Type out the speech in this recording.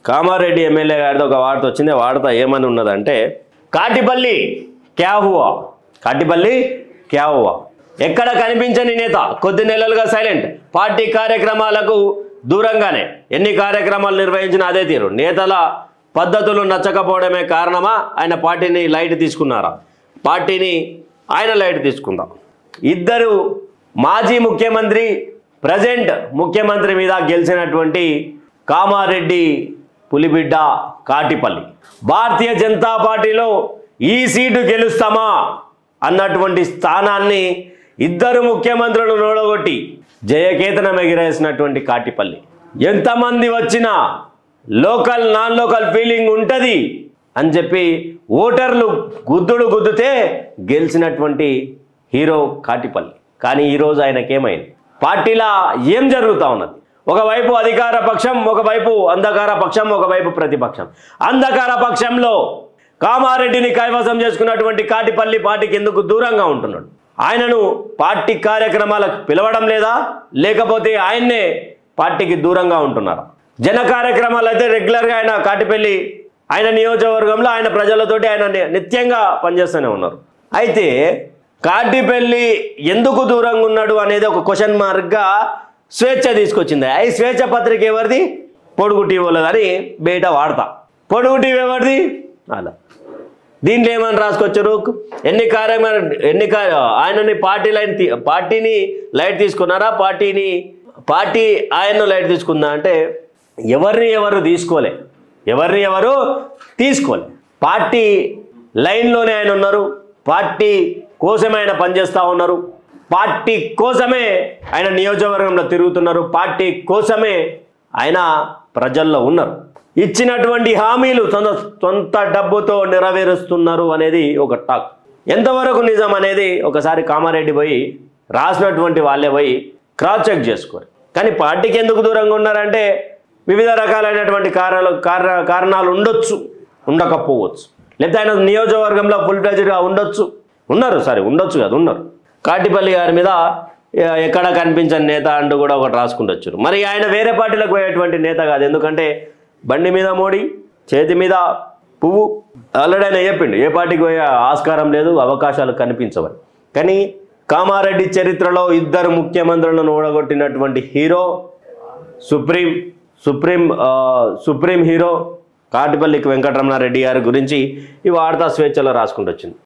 Kamareddy MLA గారితో ఒక వార్త వచ్చింది. వార్త ఏమని ఉన్నదంటే కాటిపల్లి క్యా హువా, కాటిపల్లి క్యా హువా. ఎక్కడ కనిపించని నేత కొద్ది నెలలుగా సైలెంట్, పార్టీ కార్యక్రమాలకు దూరంగానే. ఎన్ని కార్యక్రమాలు నిర్వహించినా అదే తీరు. నేతల పద్ధతులు నచ్చకపోవడమే కారణమా, ఆయన పార్టీని లైట్ తీసుకున్నారా? పార్టీని ఆయన లైట్ తీసుకుందాం. ఇద్దరు మాజీ ముఖ్యమంత్రి, ప్రజెంట్ ముఖ్యమంత్రి మీద గెలిచినటువంటి కామారెడ్డి పులిబిడ్డ కాటిపల్లి, భారతీయ జనతా పార్టీలో ఈ సీటు గెలుస్తామా అన్నటువంటి స్థానాన్ని ఇద్దరు ముఖ్యమంత్రులను నోడగొట్టి జయకేతనం ఎగిరేసినటువంటి కాటిపల్లి. ఎంతమంది వచ్చినా లోకల్ నాన్ లోకల్ ఫీలింగ్ ఉంటుంది అని చెప్పి ఓటర్లు గుద్దితే గెలిచినటువంటి హీరో కాటిపల్లి. కానీ ఈరోజు ఆయనకేమైంది? పార్టీలో ఏం జరుగుతూ ఉన్నది? ఒకవైపు అధికార పక్షం, ఒకవైపు అంధకార పక్షం, ఒకవైపు ప్రతిపక్షం. అంధకార పక్షంలో కామారెడ్డిని కైవసం చేసుకున్నటువంటి కాటిపల్లి పార్టీకి ఎందుకు దూరంగా ఉంటున్నాడు? ఆయనను పార్టీ కార్యక్రమాలకు పిలవడం లేదా, లేకపోతే ఆయన్నే పార్టీకి దూరంగా ఉంటున్నారా? జన కార్యక్రమాలు అయితే రెగ్యులర్గా ఆయన కాటిపల్లి ఆయన నియోజకవర్గంలో ఆయన ప్రజలతోటి ఆయన నిత్యంగా పనిచేస్తూనే ఉన్నారు. అయితే కాటిపల్లి ఎందుకు దూరంగా ఉన్నాడు అనేది ఒక క్వశ్చన్ మార్క్గా స్వేచ్ఛ తీసుకొచ్చింది. ఈ స్వేచ్ఛ పత్రిక ఎవరిది? పొడుగు టీవీలదని బయట వాడతా. పొడుగు టీవీ ఎవరిది? అలా దీంట్లో ఏమని రాసుకొచ్చారు? ఆయనని పార్టీని లైట్ తీసుకున్నారా, పార్టీ ఆయన్ను లైట్ తీసుకుందా అంటే ఎవరు తీసుకోలే. పార్టీ లైన్లోనే ఆయన ఉన్నారు, పార్టీ కోసమే ఆయన పనిచేస్తూ ఉన్నారు, పార్టీ కోసమే ఆయన నియోజకవర్గంలో తిరుగుతున్నారు, పార్టీ కోసమే ఆయన ప్రజల్లో ఉన్నారు. ఇచ్చినటువంటి హామీలు సొంత డబ్బుతో నెరవేరుస్తున్నారు అనేది ఒక టాక్. ఎంతవరకు నిజం అనేది ఒకసారి కామారెడ్డి పోయి రాసినటువంటి వాళ్ళే పోయి క్రాస్ చెక్ చేసుకోరు. కానీ పార్టీకి ఎందుకు దూరంగా ఉన్నారంటే వివిధ రకాలైనటువంటి కారణాలు ఉండొచ్చు, ఉండకపోవచ్చు. లేకపోతే ఆయన నియోజకవర్గంలో ఫుల్ ఫ్లెడ్జ్డ్గా ఉండొచ్చు కాదు, ఉన్నారు. కాటిపల్లి గారి మీద ఎక్కడ కనిపించని నేత అంటూ కూడా ఒకటి రాసుకుంటొచ్చు. మరి ఆయన వేరే పార్టీలకు పోయేటువంటి నేత కాదు. ఎందుకంటే బండి మీద మోడీ, చేతి మీద పువ్వు, ఆల్రెడీ ఆయన చెప్పిండు ఏ పార్టీకి పోయే ఆస్కారం లేదు, అవకాశాలు కనిపించవని. కానీ కామారెడ్డి చరిత్రలో ఇద్దరు ముఖ్యమంత్రులను ఓడగొట్టినటువంటి hero, supreme hero Katipalli Venkataramana Reddy గారి గురించి ఈ వార్తా స్వేచ్ఛలో రాసుకుంటూ వచ్చింది.